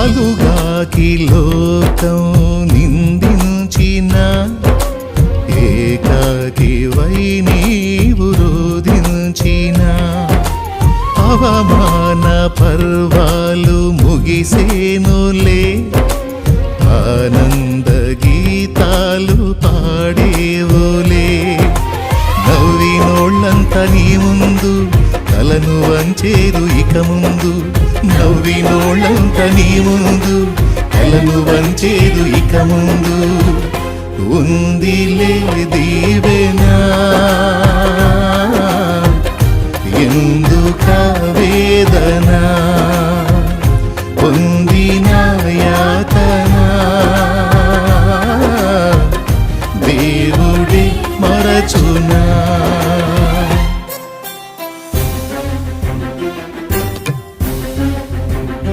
పాలుగాకి లోకం నిందించిన ఏకాకి వై నీవు రోధించిన అవమాన పర్వాలు ముగిసేనులే ఆనంద గీతాలు పాడేవులే నవ్వినోళ్ళంత నీ ముందు తలను వంచేరు ఇక ముందు నవ్వినోళ్ళంత నీ ముందు తలను వంచేరు ఇక ముందు ఉందిలే దీవెనా ఎందుక వేదన